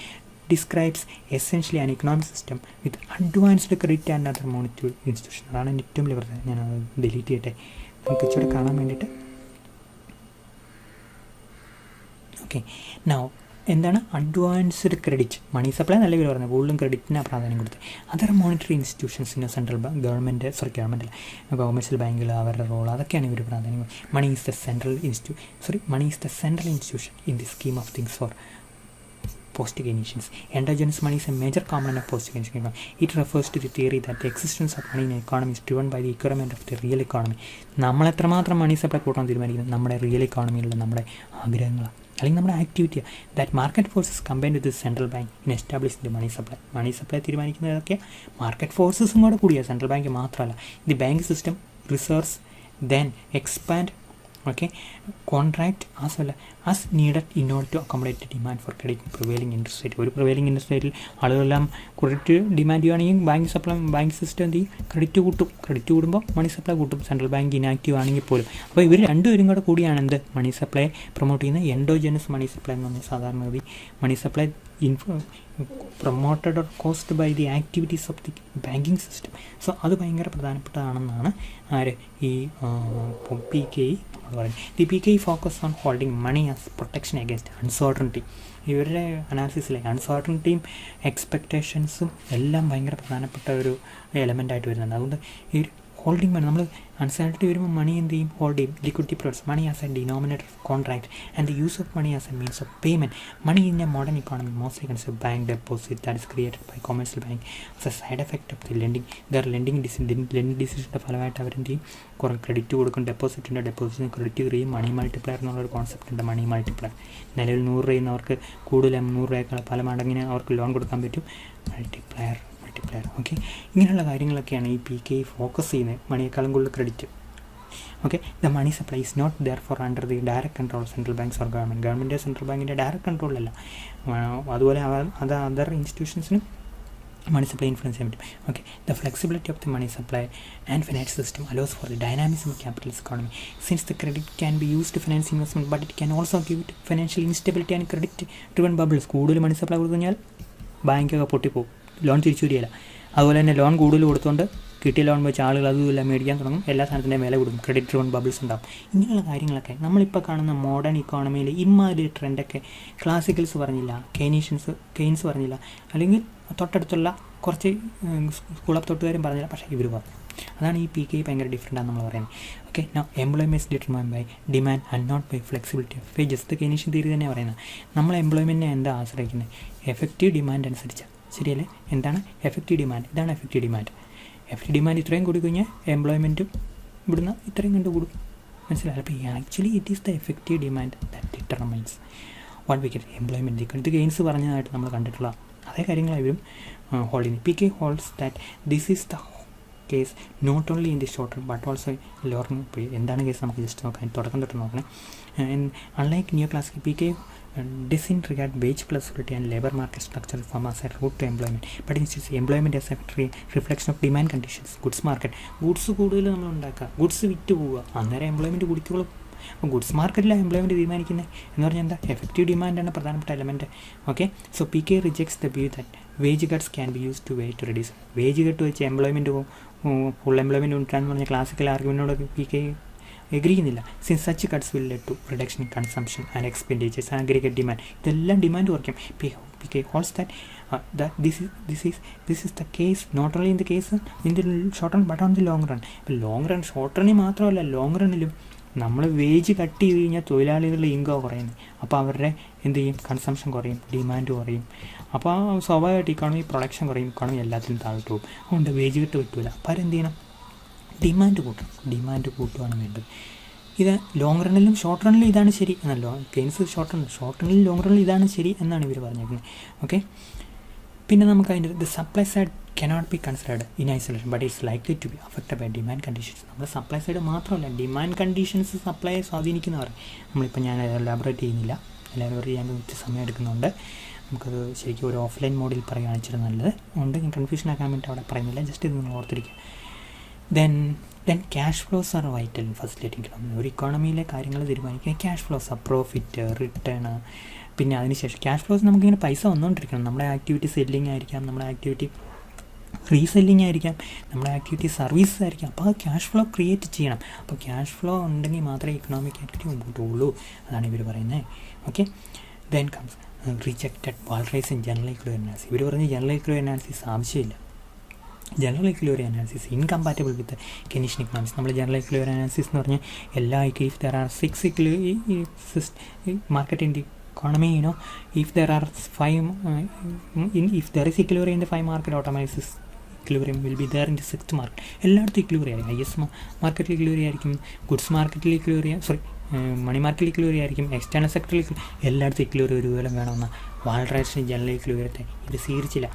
describes essentially an economic system with advanced credit and other monetary institution. അതാണ് എൻ്റെ ഏറ്റവും വലിയ പ്രശ്നം. ഞാൻ ഡിലീറ്റ് ചെയ്യട്ടെ നമുക്ക് ഇച്ചിരി കാണാൻ വേണ്ടിയിട്ട്. ഓക്കെ, നൗ എന്താണ് അഡ്വാൻസ്ഡ് ക്രെഡിറ്റ്? മണി സപ്ലൈ നല്ല പേര് പറഞ്ഞത്, കൂടുതലും ക്രെഡിറ്റിനാണ് പ്രാധാന്യം കൊടുത്തത്. അതർ മോണിറ്ററി ഇൻസ്റ്റിറ്റ്യൂഷൻസിന് സെൻട്രൽ ഗവൺമെൻറ് കൊമേഴ്ഷ്യൽ ബാങ്കുകൾ അവരുടെ റോൾ, അതൊക്കെയാണ് ഇവർ പ്രാധാന്യം. Money is the central institution in the scheme of things for post-Keynesians. Endogenous money is a major component of post-Keynesian. It refers to the theory that the existence of money in an economy is driven by the requirement of the real economy. നമ്മൾ എത്രമാത്രം money supply കൂട്ടാൻ തീരുമാനിക്കുന്നത് നമ്മുടെ real എക്കോണമിയിലുള്ള നമ്മുടെ ആഗ്രഹങ്ങളാണ് അല്ലെങ്കിൽ നമ്മുടെ ആക്ടിവിറ്റിയാണ്. That market forces combined with central bank in establish the money supply. Money supply തീരുമാനിക്കുന്നതൊക്കെ മാർക്കറ്റ് ഫോഴ്സസും കൂടെ കൂടിയാണ്, സെൻട്രൽ ബാങ്ക് മാത്രമല്ല. The bank system reserves then expand contract as well as needed in order to accommodate the demand for credit in prevailing interest rate. ഒരു prevailing interest rate ആളുകളെല്ലാം credit demand ചെയ്യുകയാണെങ്കിൽ bank system എന്ത് ചെയ്യും, credit കൂടുമ്പോൾ money supply കൂട്ടും, central bank inactive ആണെങ്കിൽ പോലും. അപ്പോൾ ഇവർ രണ്ടുപേരും കൂടിയാണ് എന്ത് മണി സപ്ലൈ പ്രൊമോട്ട് ചെയ്യുന്ന എൻഡോജനസ് മണി സപ്ലൈ എന്ന് പറഞ്ഞാൽ സാധാരണ money supply promoted or caused by the activities of the banking system. So അത് ഭയങ്കര പ്രധാനപ്പെട്ടതാണെന്നാണ് ഈ PKE പറയുന്നത്. The PKE focus on holding money as protection against uncertainty. ഇവരുടെ അനാലിസിസിലെ അൺസർട്ടനിറ്റിയും എക്സ്പെക്റ്റേഷൻസും എല്ലാം ഭയങ്കര പ്രധാനപ്പെട്ട ഒരു എലമെൻ്റായിട്ട് വരുന്നുണ്ട്. അതുകൊണ്ട് ഈ ഹോൾഡിംഗ് മണി, നമ്മൾ അൺസർട്ടനിറ്റി വരുമ്പോൾ മണി എന്ത് ചെയ്യും, ഹോൾഡ് ചെയ്യും. Liquidity provides money as a denominator of contract and the use of money as a means of payment. Money in a modern economy mostly consider bank deposit that is created by commercial bank as a side effect of the lending ഡിസിഷൻ്റെ ഫലമായിട്ട് അവരെന്ത് ചെയ്യും, കുറേ credit കൊടുക്കും. ഡെപ്പോസിറ്റിന് credit ചെയ്യും. മണി multiplier എന്നുള്ളൊരു concept ഉണ്ട്. മണി multiplier നിലവിൽ 100 രൂപയിൽ നിന്ന് അവർക്ക് കൂടുതൽ 100 രൂപയേക്കാൾ പല മടങ്ങിന് അവർക്ക് ലോൺ കൊടുക്കാൻ പറ്റും. മൾട്ടിപ്ലയർ. ഇങ്ങനെയുള്ള കാര്യങ്ങളൊക്കെയാണ് ഈ PKE ഫോക്കസ് ചെയ്യുന്നത്, മണിയേക്കാളും കൂടുതൽ credit. The money supply is not there for under the direct control central banks or government central ബാങ്കിൻ്റെ ഡയറക്റ്റ് കൺട്രോളിലല്ല. അതുപോലെ അത് അതർ ഇൻസ്റ്റിറ്റ്യൂഷൻസിനും മണി സപ്ലൈ ഇൻഫ്ലുവൻസ് ചെയ്യാൻ പറ്റും. The flexibility of the money supply and finance system allows for the dynamism of capitalist economy since the credit can be use to finance investment but it can also give it financial instability and credit driven bubbles. കൂടുതൽ money supply കൊടുത്തു കഴിഞ്ഞാൽ ബാങ്കൊക്കെ പൊട്ടിപ്പോകും, loan തിരിച്ചു വരികയില്ല. അതുപോലെ തന്നെ loan കൂടുതൽ കൊടുത്തുകൊണ്ട് കിട്ടിയ ലോൺ വെച്ച് ആളുകൾ അതുമില്ല മേടിക്കാൻ തുടങ്ങും, എല്ലാ സാധനത്തിൻ്റെയും വില കൊടുക്കും, ക്രെഡിറ്റ് ഡ്രിവൺ ബബിൾസ് ഉണ്ടാകും. ഇങ്ങനെയുള്ള കാര്യങ്ങളൊക്കെ നമ്മളിപ്പോൾ കാണുന്ന മോഡേൺ ഇക്കോണമിയിൽ ഇമ്മാതിരി ട്രെൻഡൊക്കെ ക്ലാസിക്കൽസ് പറഞ്ഞില്ല, കെയ്ൻസ് പറഞ്ഞില്ല, അല്ലെങ്കിൽ തൊട്ടടുത്തുള്ള കുറച്ച് സ്കൂൾ ഓഫ് തൊട്ടുകാരും പറഞ്ഞില്ല, പക്ഷേ ഇവർ പറഞ്ഞു. അതാണ് ഈ PKE ഭയങ്കര ഡിഫറെൻ്റാണ് നമ്മൾ പറയുന്നത്. Now employment determine by demand and not by flexibility of wages. ഇത് കെയ്നീഷ്യൻ തിയറി തന്നെ പറയുന്നത്. നമ്മൾ എംപ്ലോയ്മെൻറ്റിനെ എന്താ ആശ്രയിക്കുന്നത്, എഫക്റ്റീവ് ഡിമാൻഡ് അനുസരിച്ചാണ്, ശരിയല്ലേ? എന്താണ് എഫക്റ്റീവ് ഡിമാൻഡ്? ഇതാണ് എഫക്റ്റീവ് ഡിമാൻഡ് ഇത്രയും കൂടി കഴിഞ്ഞാൽ എംപ്ലോയ്മെൻറ്റും ഇവിടുന്ന് ഇത്രയും കണ്ട് കൂടും, മനസ്സിലായി? അപ്പോൾ actually it is the effective demand that determines what we get employment. ഇത് ഗെയിൻസ് പറഞ്ഞതായിട്ട് നമ്മൾ കണ്ടിട്ടുള്ള അതേ കാര്യങ്ങളായും ഹോൾഡ് ചെയ്യുന്നത്. PKE holds that this is the case not only in the short term but also long period. എന്താണ് case നമുക്ക് just നോക്കാം, തുടക്കം തൊട്ട് നോക്കണം. Unlike neoclassical PKE doesn't regard wage flexibility and labor market structure form as a route to employment, but it's employment as a reflection of demand conditions. Goods കൂടുതൽ നമ്മൾ ഉണ്ടാക്കുക, goods വിറ്റ് പോവുക, അന്നേരം എംപ്ലോയ്മെൻറ്റ് കുടിക്കുള്ളൂ. അപ്പോൾ ഗുഡ്സ് മാർക്കറ്റിലാണ് എംപ്ലോയ്മെൻറ്റ് തീരുമാനിക്കുന്നത് എന്ന് പറഞ്ഞാൽ എന്താ, എഫക്റ്റീവ് ഡിമാൻഡാണ് പ്രധാനപ്പെട്ട element. So PKE rejects the view that wage cuts can be use to to reduce. Wage cut വെച്ച് എംപ്ലോയ്മെൻറ്റ് ഫുൾ എംപ്ലോയ്മെൻറ്റ് ഉണ്ടാകാന്ന് പറഞ്ഞ ക്ലാസിക്കൽ ആർഗ്യുമെൻറ്റിനോട് PKE എഗ്രി ചെയ്യുന്നില്ല. Since such cuts will lead to reduction in consumption and expenditures and aggregate demand. ഇതെല്ലാം demand കുറയ്ക്കും. PKE holds that this is the case not only in the case in the short run but on the long run. ഇപ്പോൾ long run, short റണ്ണിൽ മാത്രമല്ല long റണ്ണിലും നമ്മൾ wage cut ചെയ്ത് കഴിഞ്ഞാൽ തൊഴിലാളികളുടെ income കുറയുന്നത്. അപ്പോൾ അവരുടെ എന്ത് ചെയ്യും, കൺസംഷൻ കുറയും, ഡിമാൻഡ് കുറയും. അപ്പോൾ സ്വാഭാവികമായിട്ട് ഇക്കോണമി പ്രൊഡക്ഷൻ കുറയും, ഇക്കോണമി എല്ലാത്തിലും താഴോട്ട് പോകും. അതുകൊണ്ട് വേജ് കട്ട് പറ്റില്ല. അപ്പോൾ അവരെന്ത് ചെയ്യണം, ഡിമാൻഡ് കൂട്ടുകയാണ് വേണ്ടത്. ഇത് ലോങ് റണ്ണിലും ഷോർട്ട് റണ്ണിലും ഇതാണ് ശരി എന്നല്ലോ. കെയ്ൻസ് ഷോർട്ട് റണ്ണിലും ലോങ് റണ്ണിലും ഇതാണ് ശരി എന്നാണ് ഇവർ പറഞ്ഞേക്കുന്നത്. പിന്നെ നമുക്ക് അതിൻ്റെ the supply side cannot be considered in isolation but is likely to be affected by demand conditions. നമ്മൾ സപ്ലൈ സൈഡ് മാത്രമല്ല, ഡിമാൻഡ് കണ്ടീഷൻസ് സപ്ലൈയെ സ്വാധീനിക്കുന്നവർ. നമ്മളിപ്പോൾ ഞാൻ എലാബറേറ്റ് ചെയ്യുന്നില്ല, എലാബറേറ്റ് ചെയ്യാൻ കുറച്ച് സമയം എടുക്കുന്നുണ്ട്. നമുക്കത് ശരിക്കും ഒരു ഓഫ്ലൈൻ മോഡിൽ പറയുകയാണ് ഇച്ചിരി നല്ലത്. അതുകൊണ്ട് ഞാൻ കൺഫ്യൂഷൻ ആക്കാൻ വേണ്ടി അവിടെ പറയുന്നില്ല, ജസ്റ്റ് ഇത് നിങ്ങൾ ഓർത്തിരിക്കുക. Then cash flows are vital in facilitating economy. ഒരു ഇക്കോണമിയിലെ കാര്യങ്ങൾ തീരുമാനിക്കുക ക്യാഷ് ഫ്ലോസ് ആ പ്രോഫിറ്റ്, റിട്ടേൺ. പിന്നെ അതിനുശേഷം ക്യാഷ് ഫ്ലോസ് നമുക്കിങ്ങനെ പൈസ വന്നുകൊണ്ടിരിക്കണം. നമ്മുടെ ആക്ടിവിറ്റി സെല്ലിംഗ് ആയിരിക്കാം, നമ്മുടെ ആക്ടിവിറ്റി റീസെല്ലിംഗ് ആയിരിക്കാം, നമ്മുടെ ആക്ടിവിറ്റി സർവീസ് ആയിരിക്കാം. അപ്പോൾ അത് ക്യാഷ് ഫ്ലോ ക്രിയേറ്റ് ചെയ്യണം. അപ്പോൾ ക്യാഷ് ഫ്ലോ ഉണ്ടെങ്കിൽ മാത്രമേ ഇക്കണോമിക് ആക്ടിവിറ്റി മുമ്പോട്ടുള്ളൂ. അതാണ് ഇവർ പറയുന്നത്. Then comes rejected Walras in general equilibrium analysis. ഇവർ പറഞ്ഞ് ജനറൽ ഇക്വിലിബ്രിയം അനാലിസിസ് ആവശ്യമില്ല. General equilibrium analysis incompatible with Keynesian economics. നമ്മൾ ജനറൽ ഇക്വിലിബ്രിയം അനാലിസിസ് എന്ന് പറഞ്ഞാൽ എല്ലാ if there are 6 market in the economy, if there are 5 if there is equilibrium in the 5 market, automatically equilibrium will be there in the 6th market. എല്ലായിടത്തും equilibrium ആയിരിക്കും. IS മാർക്കറ്റിൽ equilibrium ആയിരിക്കും, goods മാർക്കറ്റിൽ equilibrium, മണി മാർക്കറ്റിൽ equilibrium ആയിരിക്കും, external സെക്ടറിൽ എല്ലായിടത്തും equilibrium ഒരുപോലെ വേണമെന്ന വാൾറൈസിന് ജനറൽ ഇക്വിലിബ്രിയത്തെ ഇത് സ്വീകരിച്ചില്ല.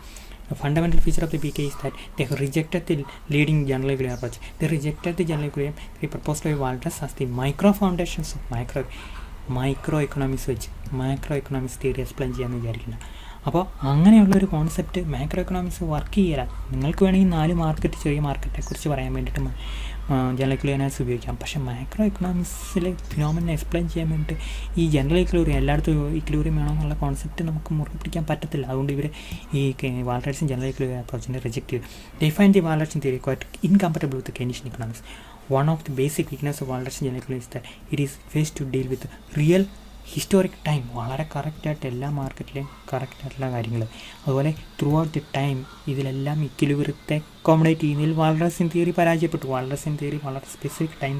The fundamental feature of the PK is that they have rejected the leading general equilibrium approach. They rejected the general equilibrium they proposed by Walras as the micro foundations of microeconomics വെച്ച് macro economics theory explain ചെയ്യാമെന്ന് വിചാരിക്കുന്നത്. അപ്പോൾ അങ്ങനെയുള്ളൊരു concept macro economics work ചെയ്യില്ല. നിങ്ങൾക്ക് വേണമെങ്കിൽ 4 market, ചെറിയ മാർക്കറ്റിനെക്കുറിച്ച് പറയാൻ വേണ്ടിയിട്ട് ജനറൽ ഇക്വിലിബ്രിയം അനാലിസിസ് ഉപയോഗിക്കാം. പക്ഷേ മാക്രോ എക്കണോമിക്സിലെ ഫിനോമിനെ എക്സ്പ്ലെയിൻ ചെയ്യാൻ വേണ്ടിയിട്ട് ഈ ജനറൽ ഇക്വിലിബ്രിയം എല്ലായിടത്തും ഇക്വിലിബ്രിയം വേണമെന്നുള്ള കോൺസെപ്റ്റ് നമുക്ക് മുറുകെ പിടിക്കാൻ പറ്റത്തില്ല. അതുകൊണ്ട് ഇവർ ഈ വാൾട്ടേഴ്സും ജനറൽ ഇക്വിലിബ്രിയം അപ്രോച്ചിനെ റിജക്റ്റ് ചെയ്തു. ദേ ഫൈൻഡ് ദി വാൾട്ടേഴ്സിൻ theory quite incompatible with Keynesian economics. One of the basic weaknesses of Waller's general equilibrium is that it is faced to deal with real historic time. വളരെ കറക്റ്റായിട്ട് എല്ലാ മാർക്കറ്റിലെയും കറക്റ്റായിട്ടുള്ള കാര്യങ്ങൾ. അതുപോലെ through out the time ഇതിലെല്ലാം ഇക്വിലിബ്രിയത്തെ accommodate ചെയ്യുന്നതിൽ വാൾറസിൻ theory പരാജയപ്പെട്ടു. വാൾറസിൻ theory വളരെ സ്പെസിഫിക് ടൈം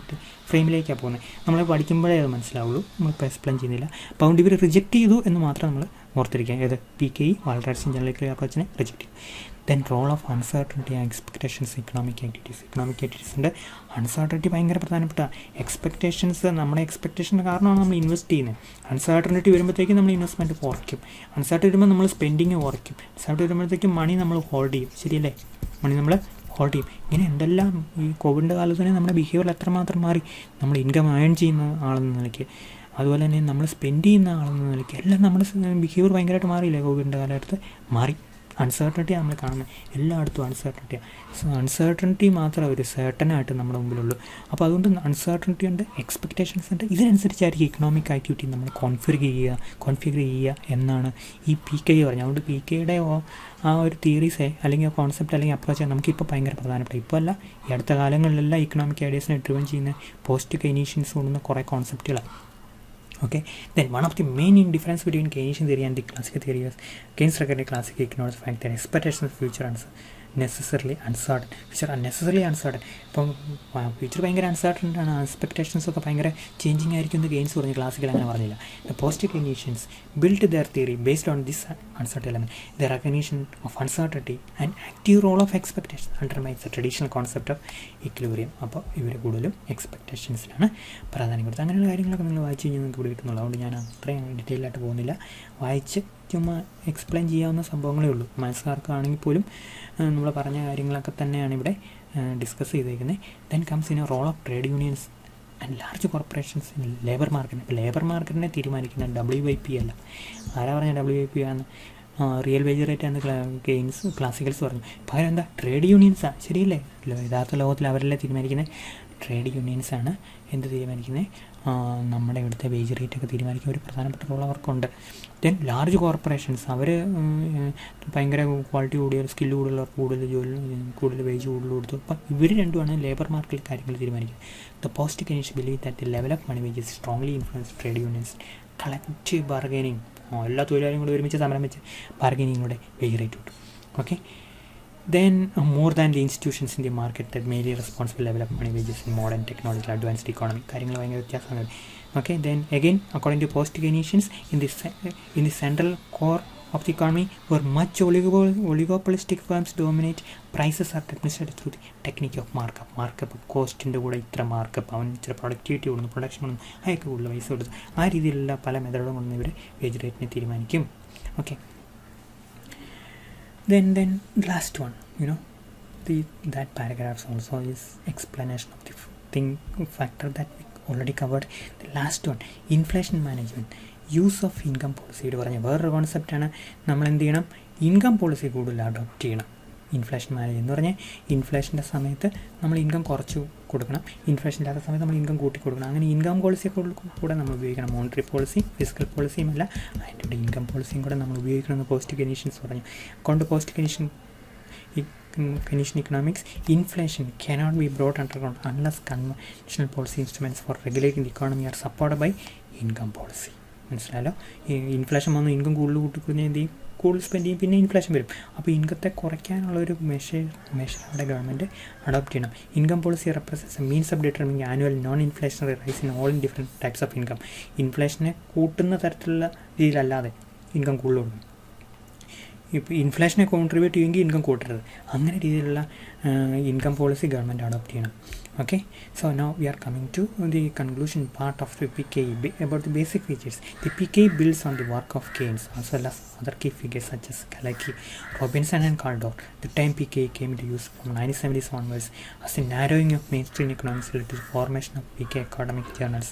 ഫ്രെയിമിലേക്കാണ് പോകുന്നത്. നമ്മൾ പഠിക്കുമ്പോഴേ അത് മനസ്സിലാവുള്ളൂ, നമ്മളിപ്പോൾ എക്സ്പ്ലെയിൻ ചെയ്യുന്നില്ല. അപ്പോൾ അതുകൊണ്ട് ഇവർ റിജക്റ്റ് ചെയ്തു എന്ന് മാത്രം നമ്മൾ ഓർത്തിരിക്കുക. ഏത് PKE വാൾറസിൻ ജനറൽ ഇക്വിലിബ്രിയം അപ്രോച്ചിനെ റിജക്റ്റ് ചെയ്തു. Then role of uncertainty and expectations economic ആക്ടിവിറ്റീസിൻ്റെ അൺസർട്ടനിറ്റി ഭയങ്കര പ്രധാനപ്പെട്ട. എക്സ്പെക്ടേഷൻസ് നമ്മുടെ എക്സ്പെക്ടേഷൻ്റെ കാരണമാണ് നമ്മൾ ഇൻവെസ്റ്റ് ചെയ്യുന്നത്. അൺസർട്ടനിറ്റി വരുമ്പോഴത്തേക്കും നമ്മൾ ഇൻവെസ്റ്റ്മെൻറ്റ് കുറയ്ക്കും. അൺസർട്ടനിറ്റി വരുമ്പോൾ നമ്മൾ സ്പെൻഡിങ് കുറയ്ക്കും. അൺസർട്ടനിറ്റി വരുമ്പോഴത്തേക്കും മണി നമ്മൾ ഹോൾഡ് ചെയ്യും. ശരിയല്ലേ? മണി നമ്മൾ ഹോൾഡ് ചെയ്യും. ഇങ്ങനെ എന്തെല്ലാം ഈ കോവിഡിൻ്റെ കാലത്ത് തന്നെ നമ്മുടെ ബിഹേവിയർ എത്രമാത്രം മാറി. നമ്മൾ ഇൻകം ഏൺ ചെയ്യുന്ന ആളെന്ന നിലയ്ക്ക്, അതുപോലെ തന്നെ നമ്മൾ സ്പെൻഡ് ചെയ്യുന്ന ആളെന്ന നിലയ്ക്ക് എല്ലാം നമ്മുടെ ബിഹേവിയർ ഭയങ്കരമായിട്ട് മാറിയില്ലേ? കോവിഡിൻ്റെ കാലഘട്ടത്ത് മാറി. അൺസർട്ടനിറ്റി നമ്മൾ കാണുന്നത് എല്ലായിടത്തും അൺസർട്ടനിറ്റിയാണ്. സോ അൺസർട്ടനിറ്റി മാത്രമേ ഒരു സർട്ടനായിട്ട് നമ്മുടെ മുമ്പിലുള്ളൂ. അപ്പോൾ അതുകൊണ്ട് അൺസർട്ടനിറ്റി ഉണ്ട്, എക്സ്പെക്റ്റേഷൻസ് ഉണ്ട്. ഇതിനനുസരിച്ചായിരിക്കും ഇക്കണോമിക് ആക്ടിവിറ്റി നമ്മൾ കോൺഫിഗർ ചെയ്യുക എന്നാണ് ഈ PKE പറഞ്ഞത്. അതുകൊണ്ട് PKEയുടെ ആ ഒരു തിയറീസെ അല്ലെങ്കിൽ കോൺസെപ്റ്റ് അല്ലെങ്കിൽ അപ്രോച്ച് നമുക്കിപ്പോൾ ഭയങ്കര പ്രധാനപ്പെട്ട. ഇപ്പോൾ അല്ല, ഈ അടുത്ത കാലങ്ങളിലെല്ലാം ഇക്കണോമിക് ഐഡിയാസിനെ ഡ്രിവൻ ചെയ്യുന്ന പോസ്റ്റ് കെയ്നീഷ്യൻസ് കൊണ്ടുവന്ന കുറേ കോൺസെപ്റ്റുകളാണ്. Okay, then one of the main difference between Keynesian theory and the classical theory is Keynes recognized classical economics fact that expectations of future necessarily uncertain. Future unnecessarily uncertain. ഇപ്പം future ഭയങ്കര uncertain ആണ്, expectations ഒക്കെ ഭയങ്കര changing ആയിരിക്കും എന്ന് gains പറഞ്ഞു. Classical അങ്ങനെ പറഞ്ഞില്ല. The post Keynesians build their theory based on this uncertain element. The recognition of uncertainty and active role of expectation undermines the traditional concept of equilibrium. അപ്പോൾ ഇവർ കൂടുതലും എക്സ്പെക്ടേഷൻസിലാണ് പ്രാധാന്യം കൊടുത്തത്. അങ്ങനെയുള്ള കാര്യങ്ങളൊക്കെ നിങ്ങൾ വായിച്ച് കഴിഞ്ഞാൽ നിങ്ങൾക്ക് ഇവിടെ കിട്ടുന്നുള്ളൂ. അതുകൊണ്ട് ഞാൻ അത്രയും ഡീറ്റെയിൽ ആയിട്ട് പോകുന്നില്ല. വായിച്ച് ചുമ്മാ എക്സ്പ്ലെയിൻ ചെയ്യാവുന്ന സംഭവങ്ങളേ ഉള്ളൂ. മാത്സ്കാർക്കാണെങ്കിൽ പോലും നമ്മൾ പറഞ്ഞ കാര്യങ്ങളൊക്കെ തന്നെയാണ് ഇവിടെ ഡിസ്കസ് ചെയ്തേക്കുന്നത്. Then comes in a role of trade unions and large corporations in labour market. ഇപ്പോൾ ലേബർ മാർക്കറ്റിനെ തീരുമാനിക്കുന്ന WIP അല്ല. ആരാ പറഞ്ഞ WIP ആണ്? റിയൽ വേജ് റേറ്റ് എന്ന് കെയ്ൻസ് ക്ലാസിക്കൽസ് പറഞ്ഞു. പകരം എന്താ? ട്രേഡ് യൂണിയൻസാണ്. ശരിയല്ലേ? യഥാർത്ഥ ലോകത്തിൽ അവരെല്ലാം തീരുമാനിക്കുന്നത് ട്രേഡ് യൂണിയൻസാണ്. എന്ത് തീരുമാനിക്കുന്നത്? നമ്മുടെ ഇവിടുത്തെ വേജ് റേറ്റൊക്കെ തീരുമാനിക്കുന്ന ഒരു പ്രധാനപ്പെട്ട റോൾ അവർക്കുണ്ട്. ദെൻ ലാർജ് കോർപ്പറേഷൻസ് അവർ ഭയങ്കര ക്വാളിറ്റി കൂടിയ സ്കില്ല് കൂടുതലുള്ളവർക്ക് കൂടുതൽ വേജ് കൂടുതൽ കൊടുത്തു. അപ്പം ഇവർ രണ്ടുമാണ് ലേബർ മാർക്കറ്റിൽ കാര്യങ്ങൾ തീരുമാനിക്കുന്നത്. The post Keynesian believe that the level of money wages strongly influence trade unions collective bargaining. എല്ലാ തൊഴിലാളികളും കൂടെ ഒരുമിച്ച് സമരം വെച്ച് ബാർഗൈനിങ്ങിലൂടെ വേജ് റേറ്റ് കിട്ടും. Okay, then more than the institutions in the market that mainly responsible level of money wages in modern technological advanced economy. കാര്യങ്ങൾ ഭയങ്കര വ്യത്യാസമാണ്. Okay, then again according to post Keynesians in the central core of the economy where much oligopolistic firms dominate, prices are administered through the technique of markup കോസ്റ്റിൻ്റെ കൂടെ ഇത്ര markup, അവൻ ഇത്ര productivity കൊടുക്കുന്നു, production കൊടുക്കുന്നു, അതൊക്കെ കൂടുതൽ പൈസ കൊടുത്തു. ആ രീതിയിലുള്ള പല മെത്തേഡുകളും കൊണ്ട് ഇവർ വേജ് റേറ്റിനെ തീരുമാനിക്കും. Okay, then last one, that paragraph also is explanation of the factor that we already covered. The last one, inflation management, use of income policy. ഇത് പറഞ്ഞ വേറൊരു കോൺസെപ്റ്റാണ്. നമ്മൾ എന്ത് ചെയ്യണം? ഇൻകം പോളിസി കൂടുതൽ അഡോപ്റ്റ് ചെയ്യണം. ഇൻഫ്ലേഷൻ മാനേജ് എന്ന് പറഞ്ഞാൽ ഇൻഫ്ലേഷൻ്റെ സമയത്ത് നമ്മൾ ഇൻകം കുറച്ച് കൊടുക്കണം, ഇൻഫ്ലേഷൻ ഇല്ലാത്ത സമയത്ത് നമ്മൾ ഇൻകം കൂട്ടി കൊടുക്കണം. അങ്ങനെ ഇൻകം പോളിസിയൊക്കെ കൂടെ നമ്മൾ ഉപയോഗിക്കണം. മോണിറ്ററി പോളിസി, ഫിസിക്കൽ പോളിസിയും അല്ല, അതിൻ്റെ കൂടെ ഇൻകം പോളിസിയും കൂടെ നമ്മൾ ഉപയോഗിക്കണമെന്ന് പോസ്റ്റ് കെയ്നീഷ്യൻസ് പറഞ്ഞു. കൊണ്ട് post Keynesian economics, inflation cannot be brought underground unless conventional policy instruments for regulating the economy are supported by income policy. മനസ്സിലായല്ലോ? ഈ ഇൻഫ്ലേഷൻ വന്നു ഇൻകം കൂടുതൽ കൂട്ടിക്കഴിഞ്ഞാൽ എന്ത് ചെയ്യും? കൂടുതൽ സ്പെൻഡ് ചെയ്യും, പിന്നെ ഇൻഫ്ലേഷൻ വരും. അപ്പോൾ ഇൻകത്തെ കുറയ്ക്കാനുള്ളൊരു മെഷർ അവിടെ ഗവൺമെൻറ് അഡോപ്റ്റ് ചെയ്യണം. Income policy represents a means of determining annual non inflationary rise in all different types of income. ഇൻഫ്ലേഷനെ കൂട്ടുന്ന തരത്തിലുള്ള രീതിയിലല്ലാതെ ഇൻകം കൂടുതൽ കൊടുക്കും. ഇപ്പോൾ ഇൻഫ്ലേഷനെ കോൺട്രിബ്യൂട്ട് ചെയ്യുമെങ്കിൽ ഇൻകം കൂട്ടരുത്. അങ്ങനെ രീതിയിലുള്ള ഇൻകം പോളിസി ഗവൺമെൻറ് അഡോപ്റ്റ് ചെയ്യണം. Okay, so now we are coming to the conclusion part of the PKE about the basic features. The PKE builds on the work of Keynes as well as other key figures such as Galecki, Robinson and Kaldor. The time PKE came into use from 1970s onwards as a narrowing of mainstream economics led to the formation of PKE academic journals,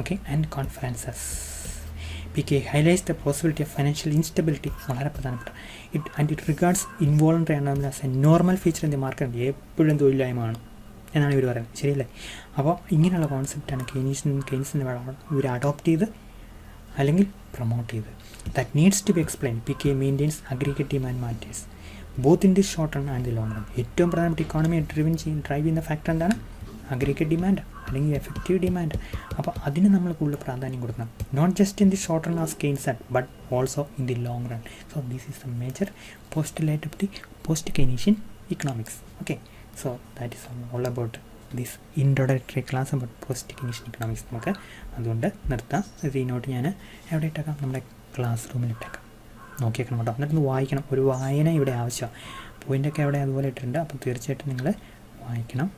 okay, and conferences. PKE highlights the possibility of financial instability and it regards involuntary unemployment as a normal feature in the market. എപ്പോഴും തൊഴിലില്ലായ്മയാണ് എന്നാണ് ഇവർ പറയുന്നത്, ശരിയല്ലേ? അപ്പോൾ ഇങ്ങനെയുള്ള കോൺസെപ്റ്റാണ് കെയ്ൻസിൻ്റെ ഇവർ adopt ചെയ്ത് അല്ലെങ്കിൽ പ്രൊമോട്ട് ചെയ്ത്. That needs to be explain. PKE maintains aggregate demand matters both in the short run and the long run. ഏറ്റവും പ്രധാനപ്പെട്ട ഇക്കോണമിയെ ഡ്രൈവ് ചെയ്യുന്ന ഫാക്ടർ എന്താണ്? അഗ്രിഗേറ്റ് ഡിമാൻഡ് അല്ലെങ്കിൽ എഫക്റ്റീവ് ഡിമാൻഡ്. അപ്പോൾ അതിന് നമ്മൾ കൂടുതൽ പ്രാധാന്യം കൊടുക്കണം. Not just in the short run as Keynes at but also in the long run. So this is the major postulate of the post Keynesian economics. Okay, so that is all about this introductory class about post Keynesian economics. നമുക്ക് അതുകൊണ്ട് നിർത്താം. ഇത് ഈ not ഞാൻ എവിടെ ഇട്ടേക്കാം? നമ്മുടെ class റൂമിൽ ഇട്ടേക്കാം. നോക്കിയേക്കണം കേട്ടോ. എന്നിട്ടൊന്ന് വായിക്കണം. ഒരു വായന ഇവിടെ ആവശ്യമാണ്. പോയിൻ്റൊക്കെ അവിടെ അതുപോലെ ഇട്ടിട്ടുണ്ട്. അപ്പോൾ തീർച്ചയായിട്ടും നിങ്ങൾ വായിക്കണം.